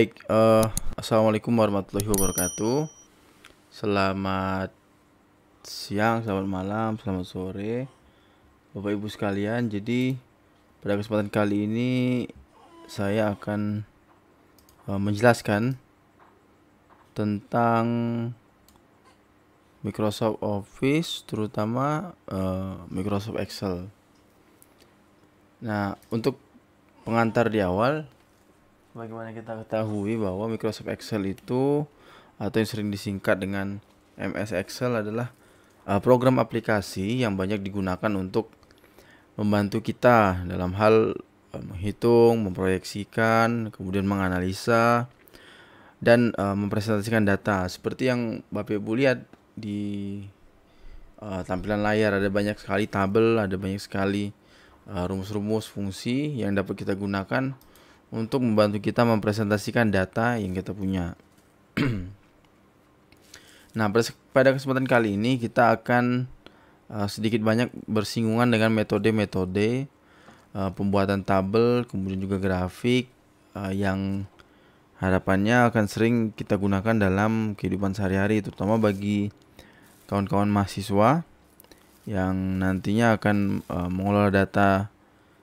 Baik, assalamualaikum warahmatullahi wabarakatuh. Selamat siang, selamat malam, selamat sore, Bapak Ibu sekalian. Jadi pada kesempatan kali ini saya akan menjelaskan tentang Microsoft Office, terutama Microsoft Excel. Nah, untuk pengantar di awal, bagaimana kita ketahui bahwa Microsoft Excel itu atau yang sering disingkat dengan MS Excel adalah program aplikasi yang banyak digunakan untuk membantu kita dalam hal menghitung, memproyeksikan, kemudian menganalisa dan mempresentasikan data. Seperti yang Bapak Ibu lihat di tampilan layar, ada banyak sekali tabel, ada banyak sekali rumus-rumus fungsi yang dapat kita gunakan untuk membantu kita mempresentasikan data yang kita punya. Nah, pada kesempatan kali ini kita akan sedikit banyak bersinggungan dengan metode-metode pembuatan tabel, kemudian juga grafik yang harapannya akan sering kita gunakan dalam kehidupan sehari-hari, terutama bagi kawan-kawan mahasiswa yang nantinya akan mengolah data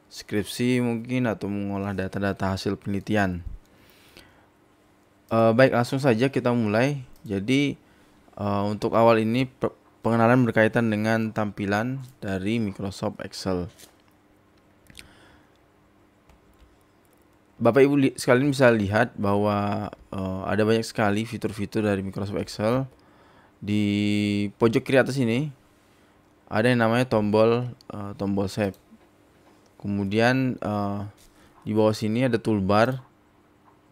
skripsi mungkin atau mengolah data-data hasil penelitian. Baik, langsung saja kita mulai. Jadi untuk awal ini pengenalan berkaitan dengan tampilan dari Microsoft Excel. Bapak Ibu sekalian bisa lihat bahwa ada banyak sekali fitur-fitur dari Microsoft Excel. Di pojok kiri atas ini ada yang namanya tombol save. Kemudian di bawah sini ada toolbar.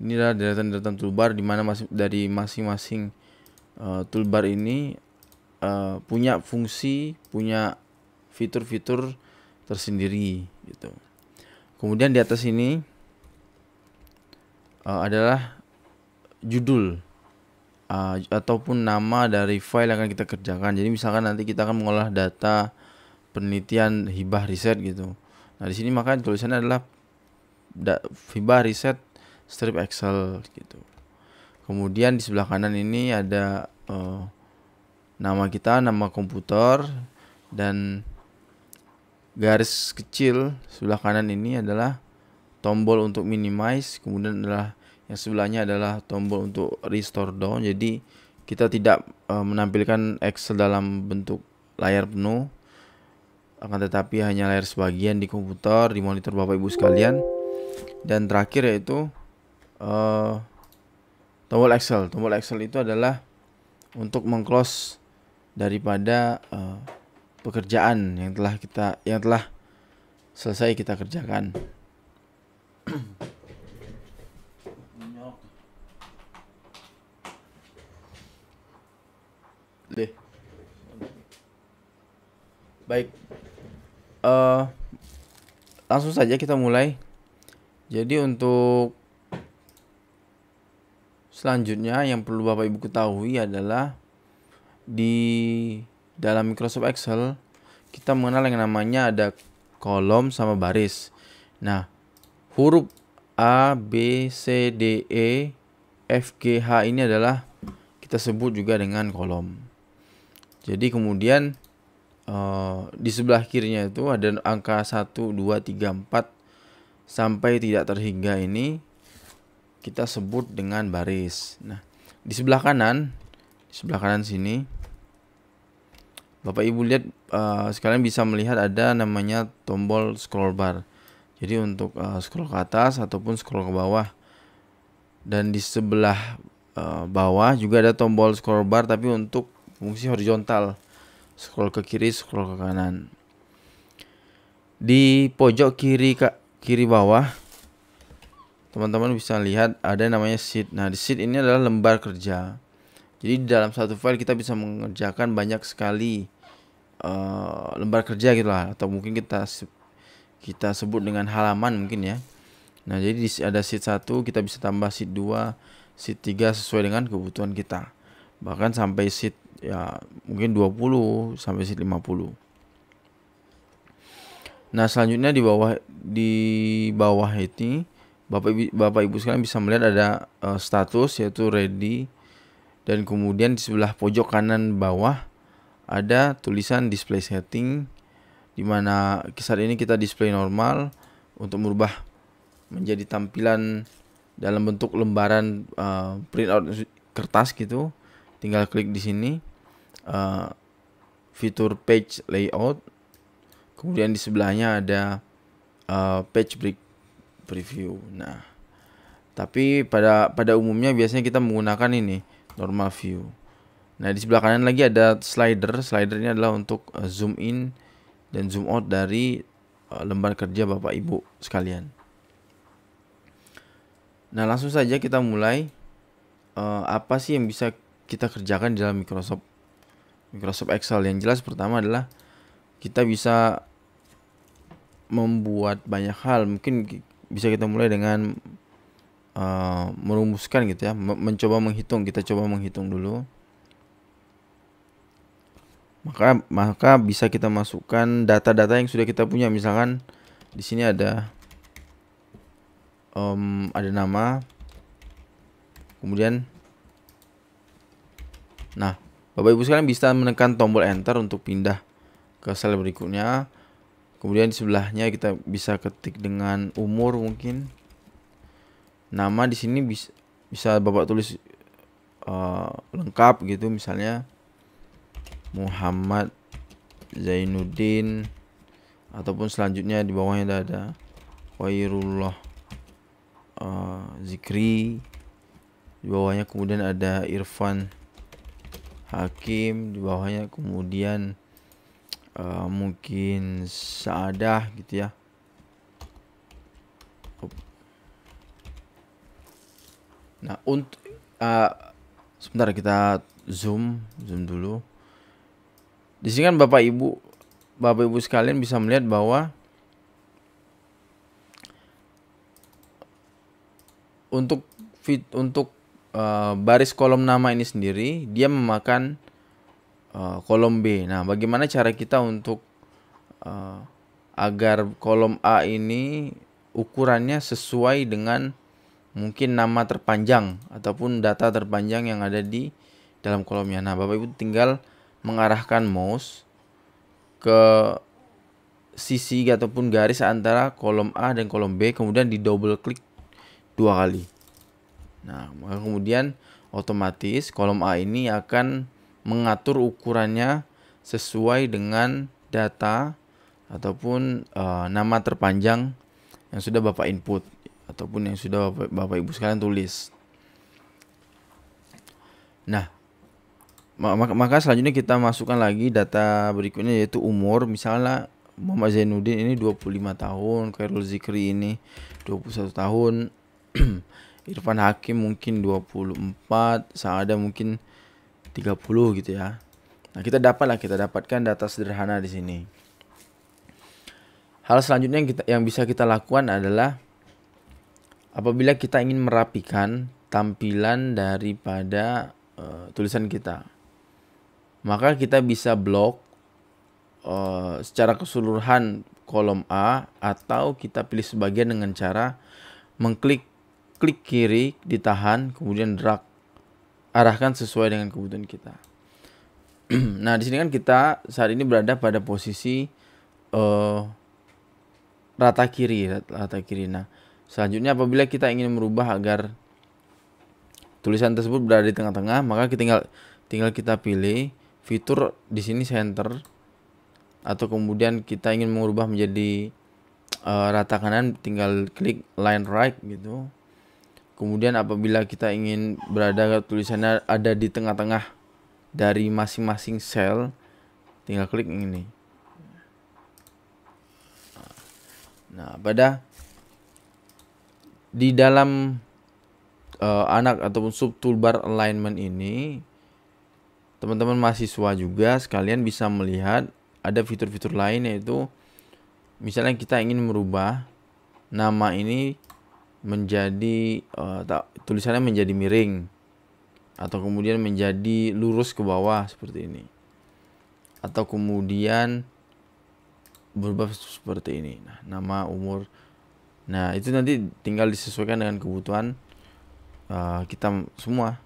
Ini adalah deretan-deretan toolbar di mana dari masing-masing toolbar ini punya fungsi, punya fitur-fitur tersendiri gitu. Kemudian di atas ini adalah judul ataupun nama dari file yang akan kita kerjakan. Jadi misalkan nanti kita akan mengolah data penelitian hibah riset gitu. Nah, di sini maka tulisannya adalah hibah riset strip Excel gitu. Kemudian di sebelah kanan ini ada nama kita, nama komputer, dan garis kecil sebelah kanan ini adalah tombol untuk minimize, kemudian adalah yang sebelahnya adalah tombol untuk restore down. Jadi kita tidak menampilkan Excel dalam bentuk layar penuh, akan tetapi hanya layar sebagian di komputer, di monitor Bapak Ibu sekalian. Dan terakhir yaitu tombol Excel. Tombol Excel itu adalah untuk mengclose daripada pekerjaan yang telah selesai kita kerjakan. Baik, langsung saja kita mulai. Jadi untuk selanjutnya yang perlu Bapak Ibu ketahui adalah di dalam Microsoft Excel kita mengenal yang namanya ada kolom sama baris. Nah, huruf A, B, C, D, E, F, G, H ini adalah kita sebut juga dengan kolom. Jadi kemudian di sebelah kirinya itu ada angka 1, 2, 3, 4 sampai tidak terhingga ini kita sebut dengan baris. Nah, di sebelah kanan sini Bapak Ibu lihat sekalian bisa melihat ada namanya tombol scroll bar. Jadi untuk scroll ke atas ataupun scroll ke bawah. Dan di sebelah bawah juga ada tombol scroll bar tapi untuk fungsi horizontal. Scroll ke kiri, scroll ke kanan. Di pojok kiri bawah teman-teman bisa lihat ada namanya sheet. Nah, di sheet ini adalah lembar kerja. Jadi di dalam satu file kita bisa mengerjakan banyak sekali lembar kerja gitu lah, atau mungkin kita sebut dengan halaman mungkin ya. Nah, jadi ada sheet 1, kita bisa tambah sheet 2, sheet 3 sesuai dengan kebutuhan kita. Bahkan sampai sheet ya mungkin 20 sampai sheet 50. Nah, selanjutnya di bawah ini Bapak Ibu sekalian bisa melihat ada status yaitu ready, dan kemudian di sebelah pojok kanan bawah ada tulisan display setting, di mana saat ini kita display normal. Untuk merubah menjadi tampilan dalam bentuk lembaran printout kertas gitu, tinggal klik di sini fitur page layout, kemudian di sebelahnya ada page break preview. Nah, tapi pada umumnya biasanya kita menggunakan ini normal view. Nah, di sebelah kanan lagi ada slider. Slider ini adalah untuk zoom in dan zoom out dari lembar kerja Bapak Ibu sekalian. Nah, langsung saja kita mulai. Apa sih yang bisa kita kerjakan di dalam Microsoft Excel? Yang jelas pertama adalah kita bisa membuat banyak hal. Mungkin bisa kita mulai dengan merumuskan gitu ya, mencoba menghitung. Kita coba menghitung dulu. Maka bisa kita masukkan data-data yang sudah kita punya. Misalkan di sini ada nama, kemudian Bapak Ibu sekalian bisa menekan tombol enter untuk pindah ke sel berikutnya. Kemudian di sebelahnya kita bisa ketik dengan umur mungkin. Nama di sini bisa Bapak tulis lengkap gitu, misalnya Muhammad Zainuddin, ataupun selanjutnya di bawahnya ada Khairullah Zikri, di bawahnya kemudian ada Irfan Hakim, di bawahnya kemudian mungkin Saadah gitu ya. Nah, untuk sebentar kita zoom dulu. Di sini kan Bapak Ibu sekalian bisa melihat bahwa untuk baris kolom nama ini sendiri dia memakan kolom B. Nah, bagaimana cara kita untuk agar kolom A ini ukurannya sesuai dengan mungkin nama terpanjang ataupun data terpanjang yang ada di dalam kolomnya. Nah, Bapak Ibu tinggal mengarahkan mouse ke sisi ataupun garis antara kolom A dan kolom B, kemudian di double klik 2 kali. Nah, maka kemudian otomatis kolom A ini akan mengatur ukurannya sesuai dengan data ataupun nama terpanjang yang sudah Bapak input ataupun yang sudah Bapak Ibu sekalian tulis. Nah, maka selanjutnya kita masukkan lagi data berikutnya, yaitu umur. Misalnya Muhammad Zainuddin ini 25 tahun, Khairul Zikri ini 21 tahun, Irfan Hakim mungkin 24, Saada mungkin 30 gitu ya. Nah, kita dapatkan data sederhana di sini. Hal selanjutnya yang bisa kita lakukan adalah apabila kita ingin merapikan tampilan daripada tulisan kita, maka kita bisa blok secara keseluruhan kolom A, atau kita pilih sebagian dengan cara klik kiri, ditahan, kemudian drag, arahkan sesuai dengan kebutuhan kita. Nah, di sini kan kita saat ini berada pada posisi rata kiri. Nah, selanjutnya apabila kita ingin merubah agar tulisan tersebut berada di tengah-tengah, maka tinggal kita pilih fitur di sini center, atau kemudian kita ingin mengubah menjadi rata kanan, tinggal klik line right gitu. Kemudian apabila kita ingin berada tulisannya ada di tengah-tengah dari masing-masing sel, tinggal klik ini. Nah, di dalam anak ataupun sub toolbar alignment ini, teman-teman mahasiswa juga sekalian bisa melihat ada fitur-fitur lain, yaitu misalnya kita ingin merubah nama ini menjadi tulisannya menjadi miring, atau kemudian menjadi lurus ke bawah seperti ini, atau kemudian berubah seperti ini. Nah, nama, umur, Nah, itu nanti tinggal disesuaikan dengan kebutuhan kita semua.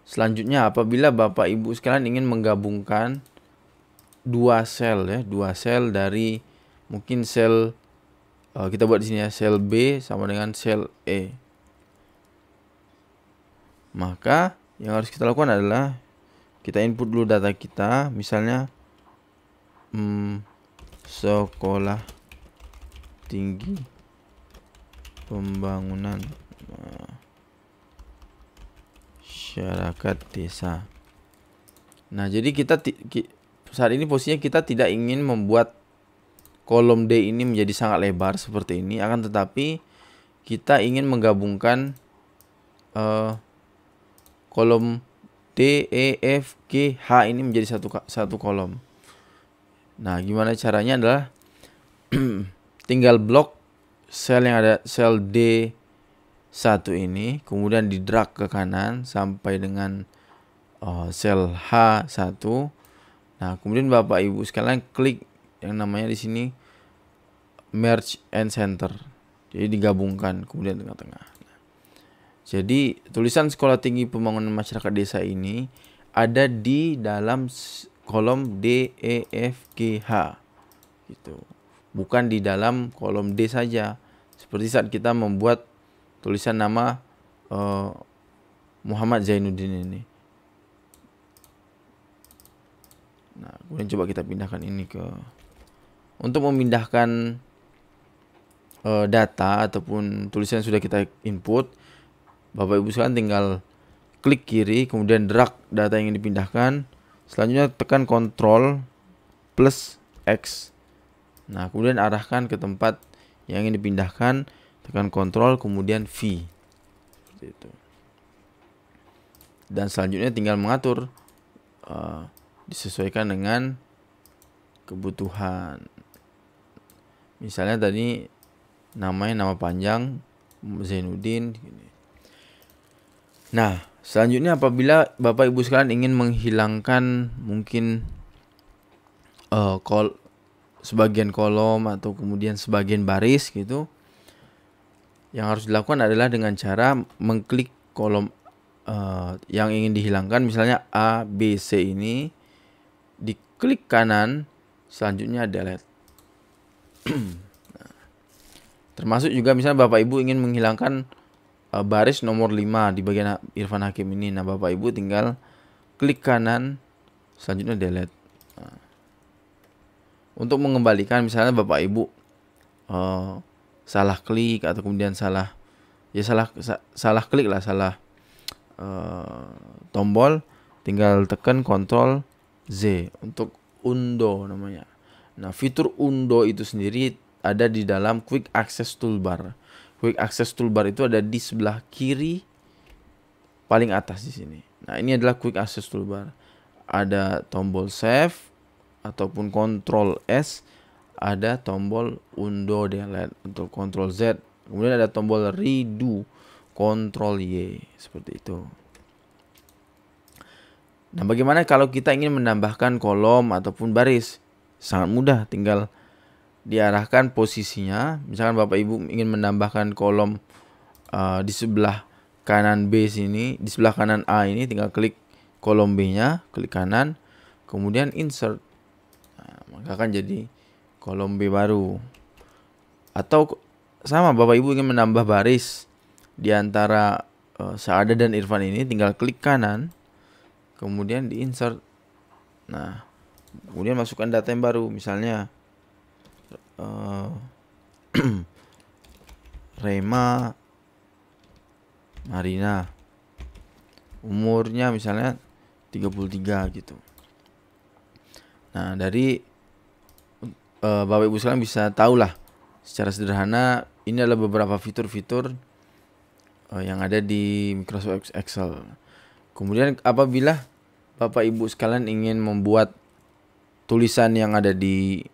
Selanjutnya, apabila Bapak Ibu sekalian ingin menggabungkan dua sel dari mungkin sel kita buat di sini ya, sel B sama dengan sel E. Maka yang harus kita lakukan adalah kita input dulu data kita, misalnya sekolah tinggi pembangunan masyarakat desa. Nah, jadi kita saat ini posisinya kita tidak ingin membuat kolom D ini menjadi sangat lebar seperti ini, akan tetapi kita ingin menggabungkan kolom D, E, F, G, H ini menjadi satu kolom. Nah, gimana caranya adalah tinggal blok sel yang ada sel D1 ini, kemudian di drag ke kanan sampai dengan sel H1. Nah, kemudian Bapak Ibu sekalian klik yang namanya di sini merge and center. Jadi digabungkan kemudian tengah-tengah. Jadi tulisan Sekolah Tinggi Pembangunan Masyarakat Desa ini ada di dalam kolom D, E, F, G, H. Gitu. Bukan di dalam kolom D saja. Seperti saat kita membuat tulisan nama Muhammad Zainuddin ini. Nah, kemudian coba kita pindahkan ini ke, untuk memindahkan data ataupun tulisan yang sudah kita input, Bapak Ibu sekalian tinggal klik kiri, kemudian drag data yang ingin dipindahkan. Selanjutnya tekan Ctrl plus X. Nah, kemudian arahkan ke tempat yang ingin dipindahkan, tekan Ctrl kemudian V. Seperti itu. Dan selanjutnya tinggal mengatur disesuaikan dengan kebutuhan. Misalnya tadi namanya nama panjang Zainuddin. Nah, selanjutnya apabila Bapak Ibu sekalian ingin menghilangkan mungkin sebagian kolom atau kemudian sebagian baris gitu, yang harus dilakukan adalah dengan cara mengklik kolom yang ingin dihilangkan, misalnya A, B, C ini, diklik kanan, selanjutnya delete. Nah, termasuk juga misalnya Bapak Ibu ingin menghilangkan baris nomor 5 di bagian Irfan Hakim ini. Nah, Bapak Ibu tinggal klik kanan, selanjutnya delete. Nah, untuk mengembalikan misalnya Bapak Ibu salah klik atau kemudian salah klik lah, salah tombol, tinggal tekan Ctrl Z untuk undo namanya. Nah, fitur undo itu sendiri ada di dalam Quick Access Toolbar. Quick Access Toolbar itu ada di sebelah kiri paling atas di sini. Nah, ini adalah Quick Access Toolbar. Ada tombol save ataupun Ctrl S, ada tombol undo delete untuk Ctrl Z. Kemudian ada tombol redo, Ctrl Y, seperti itu. Nah, bagaimana kalau kita ingin menambahkan kolom ataupun baris? Sangat mudah, tinggal diarahkan posisinya. Misalkan Bapak Ibu ingin menambahkan kolom di sebelah kanan B sini, di sebelah kanan A ini, tinggal klik kolom B-nya, klik kanan, kemudian insert. Nah, maka akan jadi kolom B baru. Atau sama, Bapak Ibu ingin menambah baris di antara Saada dan Irfan ini, tinggal klik kanan, kemudian di insert. Nah, kemudian masukkan data yang baru, misalnya Rema Marina, umurnya misalnya 33 gitu. Nah, dari Bapak Ibu sekalian bisa tahulah secara sederhana ini adalah beberapa fitur-fitur yang ada di Microsoft Excel. Kemudian apabila Bapak Ibu sekalian ingin membuat tulisan yang ada di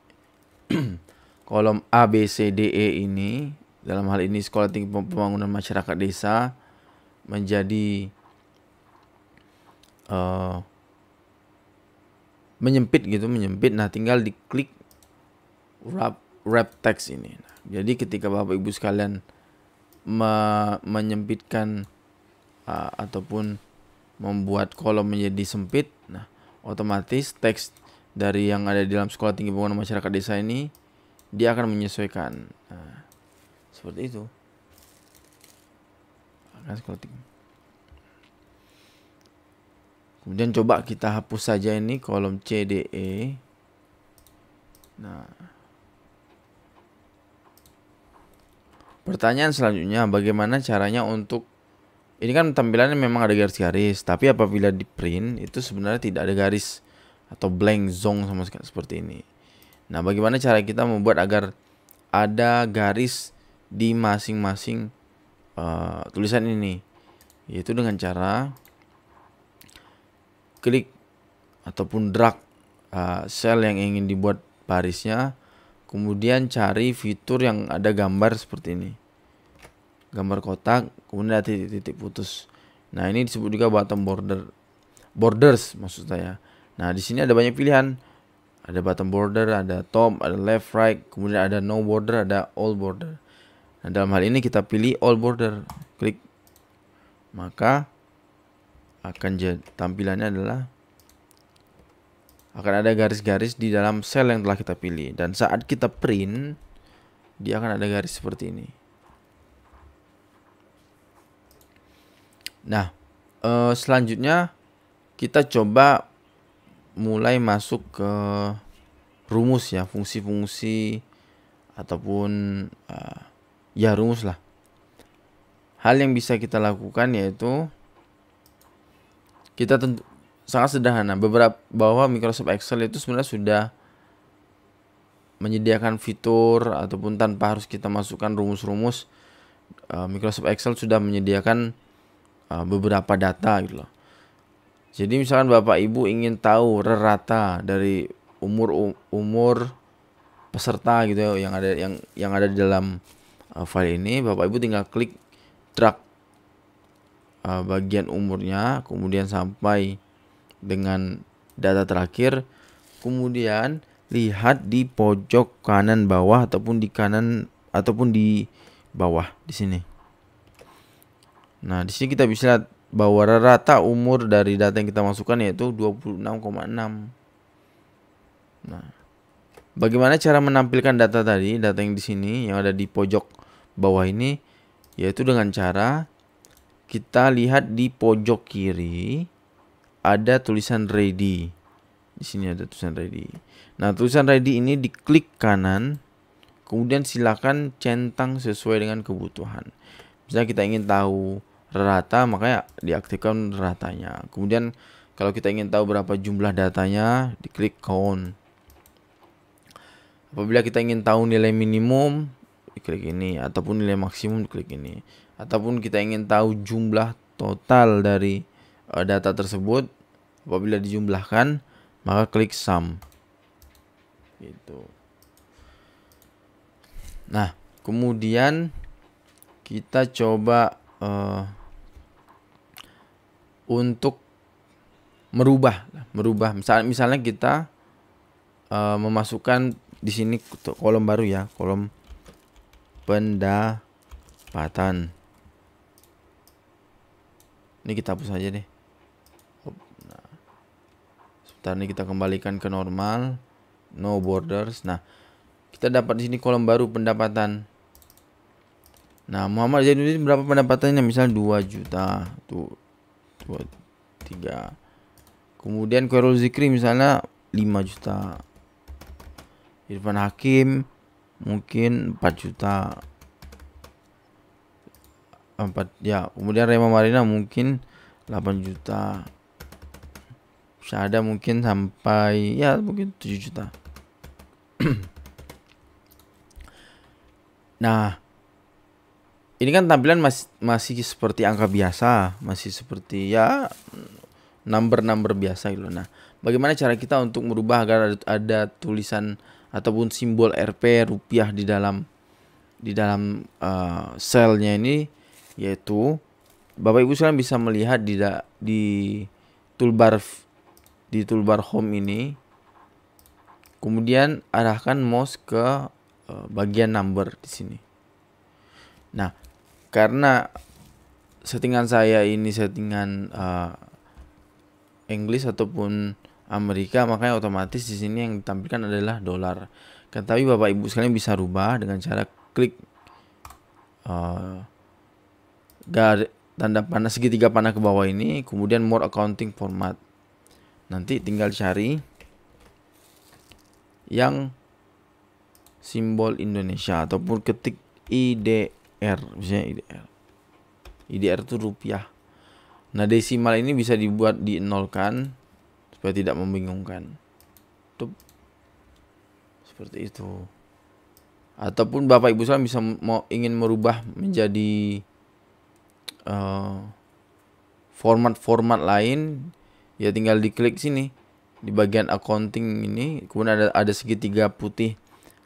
kolom A, B, C, D, E ini, dalam hal ini Sekolah Tinggi Pembangunan Masyarakat Desa, menjadi menyempit. Nah, tinggal diklik wrap text ini. Jadi ketika Bapak Ibu sekalian menyempitkan ataupun membuat kolom menjadi sempit, nah otomatis teks dari yang ada di dalam Sekolah Tinggi Pembangunan Masyarakat Desa ini dia akan menyesuaikan. Nah, seperti itu. Sekolah tinggi. Kemudian coba kita hapus saja ini kolom CDE. Nah, pertanyaan selanjutnya, bagaimana caranya untuk ini kan tampilannya memang ada garis-garis, tapi apabila di print itu sebenarnya tidak ada garis atau blank zone sama sekali seperti ini. Nah, bagaimana cara kita membuat agar ada garis di masing-masing tulisan ini? Yaitu dengan cara klik ataupun drag sel yang ingin dibuat barisnya, kemudian cari fitur yang ada gambar seperti ini. Gambar kotak, kemudian ada titik-titik putus. Nah, ini disebut juga bottom borders maksud saya. Nah, di sini ada banyak pilihan. Ada bottom border, ada top, ada left, right, kemudian ada no border, ada all border. Nah, dalam hal ini kita pilih all border. Klik. Maka akan tampilannya adalah akan ada garis-garis di dalam sel yang telah kita pilih. Dan saat kita print, dia akan ada garis seperti ini. Nah, selanjutnya kita coba mulai masuk ke rumus ya, fungsi-fungsi ataupun ya rumus lah. Hal yang bisa kita lakukan yaitu kita tentu sangat sederhana. Bahwa Microsoft Excel itu sebenarnya sudah menyediakan fitur ataupun tanpa harus kita masukkan rumus-rumus, Microsoft Excel sudah menyediakan beberapa data gitu loh. Jadi misalkan Bapak Ibu ingin tahu rata dari umur peserta gitu ya, yang ada di dalam file ini, Bapak Ibu tinggal klik drag bagian umurnya, kemudian sampai dengan data terakhir, kemudian lihat di pojok kanan bawah ataupun di kanan ataupun di bawah di sini. Nah, di sini kita bisa lihat bahwa rata umur dari data yang kita masukkan yaitu 26,6. Nah, bagaimana cara menampilkan data tadi, data yang di sini yang ada di pojok bawah ini, yaitu dengan cara kita lihat di pojok kiri ada tulisan ready. Di sini ada tulisan ready. Nah, tulisan ready ini diklik kanan, kemudian silakan centang sesuai dengan kebutuhan. Misalnya kita ingin tahu rata, makanya diaktifkan ratanya. Kemudian kalau kita ingin tahu berapa jumlah datanya, diklik count. Apabila kita ingin tahu nilai minimum, diklik ini, ataupun nilai maksimum, diklik ini. Ataupun kita ingin tahu jumlah total dari data tersebut, apabila dijumlahkan, maka klik sum. Gitu. Nah, kemudian kita coba untuk merubah. Misalnya kita memasukkan di sini kolom baru ya, kolom pendapatan. Ini kita hapus saja deh. Nah, sebentar ini kita kembalikan ke normal, no borders. Nah, kita dapat di sini kolom baru pendapatan. Nah, Muhammad Zainuddin berapa pendapatannya? Misal 2 juta. Tuh 2 3. Kemudian Khairul Zikri misalnya 5 juta. Irfan Hakim mungkin 4 juta. 4 ya. Kemudian Rema Marina mungkin 8 juta. Syahada mungkin sampai ya mungkin 7 juta. Nah, ini kan tampilan masih seperti angka biasa, masih seperti ya number biasa gitu. Nah, bagaimana cara kita untuk merubah agar ada tulisan ataupun simbol Rp rupiah di dalam selnya ini, yaitu Bapak Ibu sekalian bisa melihat di toolbar home ini. Kemudian arahkan mouse ke bagian number di sini. Nah, karena settingan saya ini settingan English ataupun Amerika, makanya otomatis di sini yang ditampilkan adalah dolar. Tapi Bapak Ibu sekalian bisa rubah dengan cara klik tanda panah segitiga panah ke bawah ini, kemudian more accounting format. Nanti tinggal cari yang simbol Indonesia ataupun ketik IDR, misalnya IDR. IDR itu rupiah. Nah, desimal ini bisa dibuat dinolkan supaya tidak membingungkan. Tuh. Seperti itu. Ataupun Bapak Ibu sekalian bisa ingin merubah menjadi format-format lain, ya tinggal diklik sini di bagian accounting ini, kemudian ada segitiga putih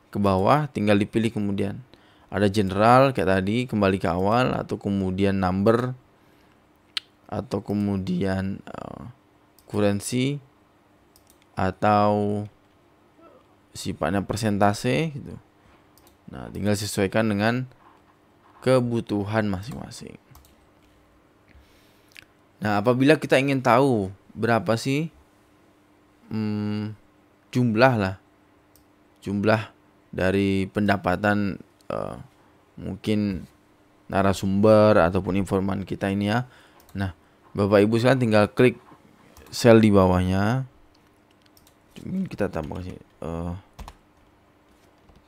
ke bawah, tinggal dipilih, kemudian ada general kayak tadi, kembali ke awal, atau kemudian number, atau kemudian currency, atau sifatnya persentase gitu. Nah, tinggal sesuaikan dengan kebutuhan masing-masing. Nah, apabila kita ingin tahu berapa sih jumlah dari pendapatan mungkin narasumber ataupun informan kita ini ya. Nah, Bapak Ibu sekalian tinggal klik sel di bawahnya. Kita tambah sih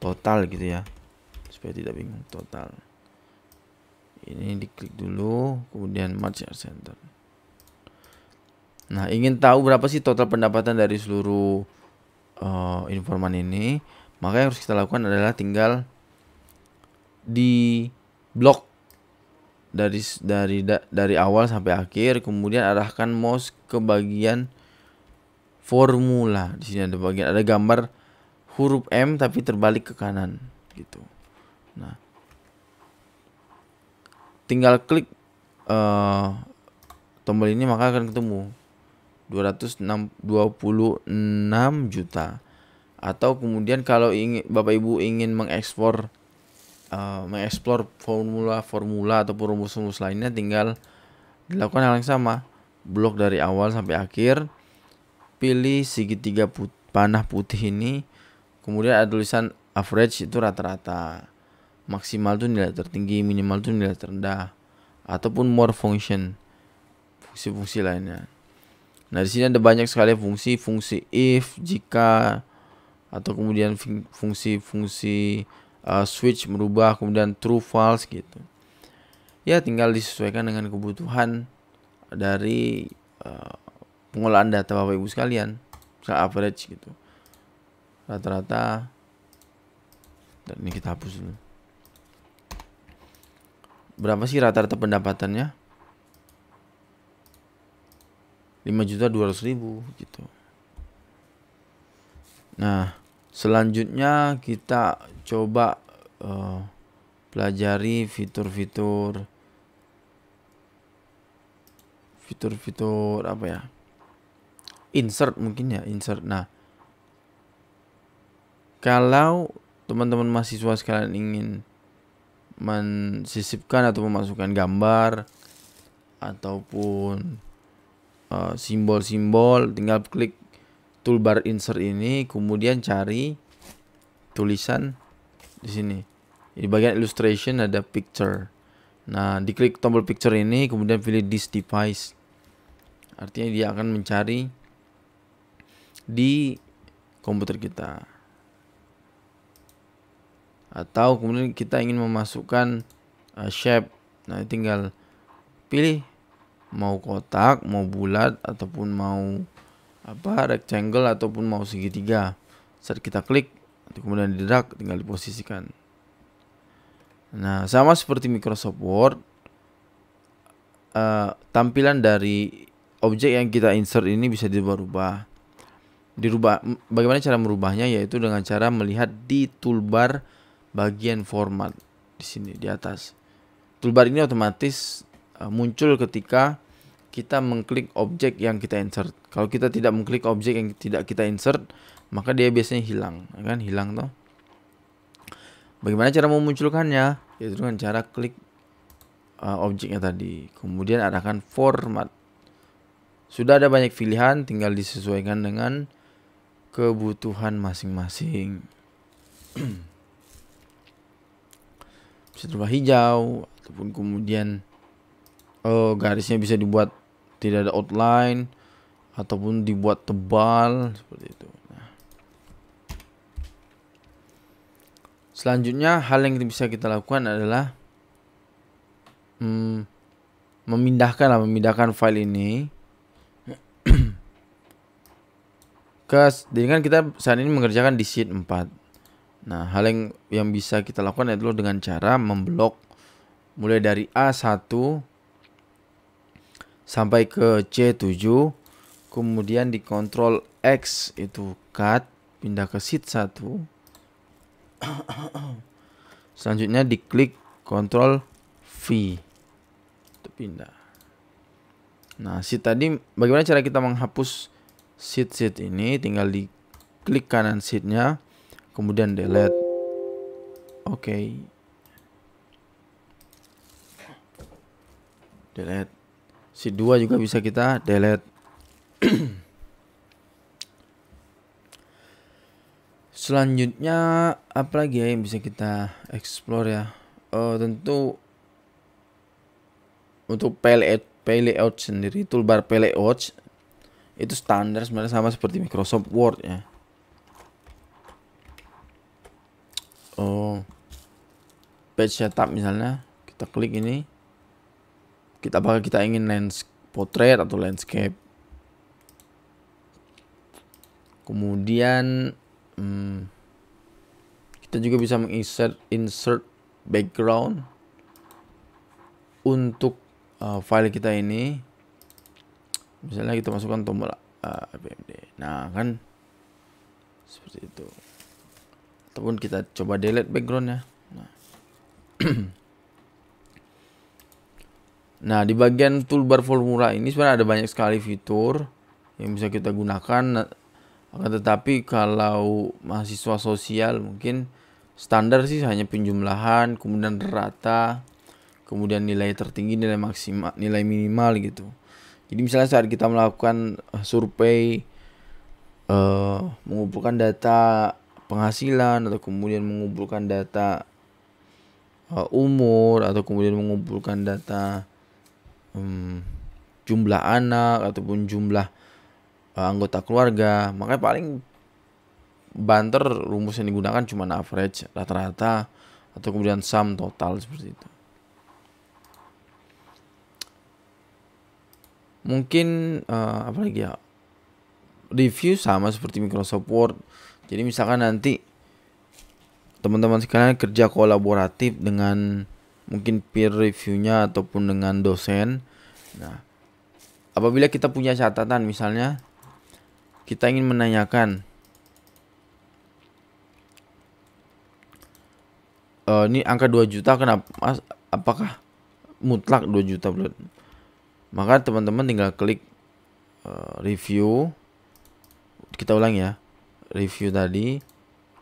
total gitu ya, supaya tidak bingung. Total ini diklik dulu, kemudian match center. Nah, ingin tahu berapa sih total pendapatan dari seluruh informan ini, maka yang harus kita lakukan adalah tinggal di blok dari awal sampai akhir, kemudian arahkan mouse ke bagian formula. Di sini ada gambar huruf M tapi terbalik ke kanan gitu. Nah, tinggal klik tombol ini, maka akan ketemu 226 juta. Atau kemudian kalau Bapak Ibu ingin mengeksplor formula ataupun rumus-rumus lainnya, tinggal dilakukan hal yang sama. Blok dari awal sampai akhir, pilih segitiga panah putih ini, kemudian ada tulisan average, itu rata-rata. Maksimal itu nilai tertinggi, minimal itu nilai terendah, ataupun more function, fungsi-fungsi lainnya. Nah, di sini ada banyak sekali fungsi if, jika, atau kemudian fungsi switch, merubah, kemudian true false gitu. Ya, tinggal disesuaikan dengan kebutuhan dari pengolahan data Bapak Ibu sekalian. Misal average gitu, rata-rata. Dan ini kita hapus dulu. Berapa sih rata-rata pendapatannya? 5.200.000 gitu. Nah, selanjutnya kita coba pelajari fitur-fitur apa ya? Insert mungkin ya, insert. Nah, kalau teman-teman mahasiswa sekalian ingin mensisipkan atau memasukkan gambar ataupun simbol-simbol, tinggal klik toolbar insert ini, kemudian cari tulisan di sini. Di bagian illustration ada picture. Nah, diklik tombol picture ini, kemudian pilih this device. Artinya dia akan mencari di komputer kita. Atau kemudian kita ingin memasukkan shape. Nah, tinggal pilih mau kotak, mau bulat, ataupun mau rectangle, ataupun mau segitiga. Saat kita klik, kemudian di drag, tinggal diposisikan. Nah, sama seperti Microsoft Word, tampilan dari objek yang kita insert ini bisa dirubah. Bagaimana cara merubahnya? Yaitu dengan cara melihat di toolbar bagian format di sini di atas. Toolbar ini otomatis muncul ketika kita mengklik objek yang kita insert. Kalau kita tidak mengklik objek yang tidak kita insert, maka dia biasanya hilang, kan? Hilang toh. Bagaimana cara memunculkannya? Yaitu dengan cara klik objeknya tadi, kemudian arahkan format. Sudah ada banyak pilihan, tinggal disesuaikan dengan kebutuhan masing-masing. Bisa berubah hijau, ataupun kemudian garisnya bisa dibuat tidak ada outline, ataupun dibuat tebal seperti itu. Selanjutnya hal yang bisa kita lakukan adalah memindahkan file ini jadi kan kita saat ini mengerjakan di sheet 4. Nah, hal yang bisa kita lakukan adalah dengan cara memblok mulai dari A1 sampai ke C7, kemudian di Ctrl X itu cut, pindah ke sheet 1. Selanjutnya diklik Ctrl V untuk pindah. Nah, sheet tadi, bagaimana cara kita menghapus sheet ini? Tinggal diklik kanan sheetnya, kemudian delete. Oke. Delete. Sheet 2 juga bisa kita delete. Selanjutnya apa lagi ya yang bisa kita explore ya? Tentu untuk layout sendiri, toolbar layout itu standar sebenarnya sama seperti Microsoft Word ya. Page setup misalnya, kita klik ini, apakah kita ingin portrait atau landscape. Kemudian kita juga bisa insert background untuk file kita ini. Misalnya kita masukkan tombol BMD. Nah, kan seperti itu. Ataupun kita coba delete backgroundnya. Nah, di bagian toolbar formula ini sebenarnya ada banyak sekali fitur yang bisa kita gunakan. Akan tetapi kalau mahasiswa sosial mungkin standar sih hanya penjumlahan, kemudian rata, kemudian nilai tertinggi, nilai maksimal, nilai minimal gitu. Jadi misalnya saat kita melakukan survei, mengumpulkan data penghasilan, atau kemudian mengumpulkan data umur, atau kemudian mengumpulkan data jumlah anak, ataupun jumlah anggota keluarga, makanya paling banter rumus yang digunakan cuma average, rata-rata, atau kemudian sum total seperti itu. Mungkin apa lagi ya, review sama seperti Microsoft Word. Jadi misalkan nanti teman-teman sekalian kerja kolaboratif dengan mungkin peer reviewnya ataupun dengan dosen. Nah, apabila kita punya catatan, misalnya kita ingin menanyakan ini angka 2 juta kenapa, apakah mutlak 2 juta? Maka teman-teman tinggal klik review. Kita ulang ya, review tadi,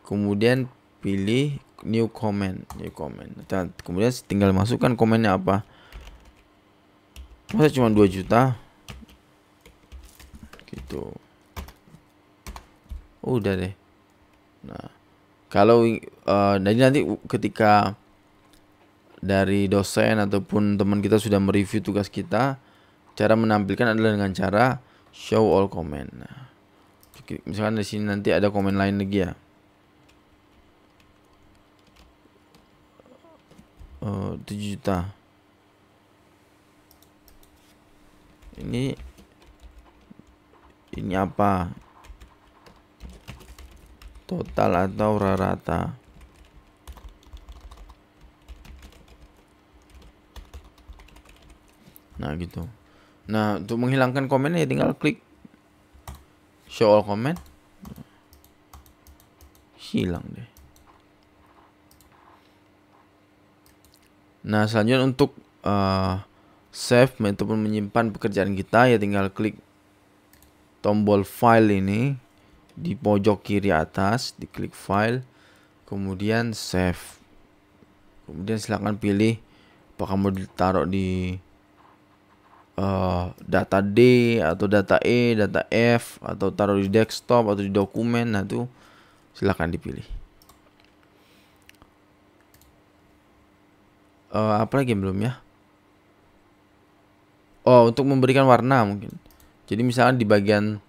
kemudian pilih new comment. Kemudian tinggal masukkan komennya apa. Masa cuma 2 juta gitu. Udah deh. Nah, kalau nanti ketika dari dosen ataupun teman kita sudah mereview tugas kita, cara menampilkan adalah dengan cara show all comment. Nah, misalkan di sini nanti ada komen lain lagi ya. 7 juta. Ini apa? Total atau rata? Nah, gitu. Nah, untuk menghilangkan komennya tinggal klik show all comment. Hilang deh. Nah, selanjutnya untuk save ataupun menyimpan pekerjaan kita, ya tinggal klik tombol file ini di pojok kiri atas, diklik file, kemudian save. Kemudian silakan pilih apakah mau ditaruh di data D atau data E, data F, atau taruh di desktop atau di dokumen. Nah itu silakan dipilih. Apa lagi yang belum ya? Oh, untuk memberikan warna mungkin. Jadi misalnya di bagian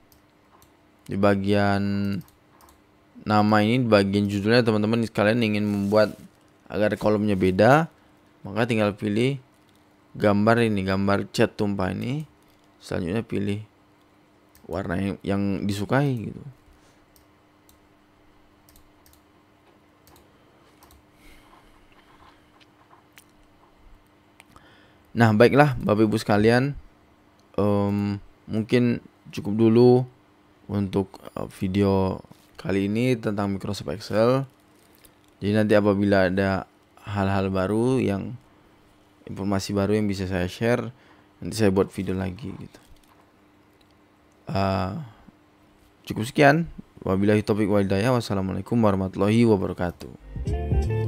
nama ini, di bagian judulnya, teman-teman sekalian ingin membuat agar kolomnya beda, maka tinggal pilih gambar ini, gambar cat tumpah ini. Selanjutnya pilih warna yang disukai gitu. Nah, baiklah Bapak Ibu sekalian, mungkin cukup dulu untuk video kali ini tentang Microsoft Excel. Jadi nanti apabila ada hal-hal baru, informasi baru yang bisa saya share, nanti saya buat video lagi gitu. Cukup sekian. Wabillahi taufiq wal hidayah. Wassalamualaikum warahmatullahi wabarakatuh.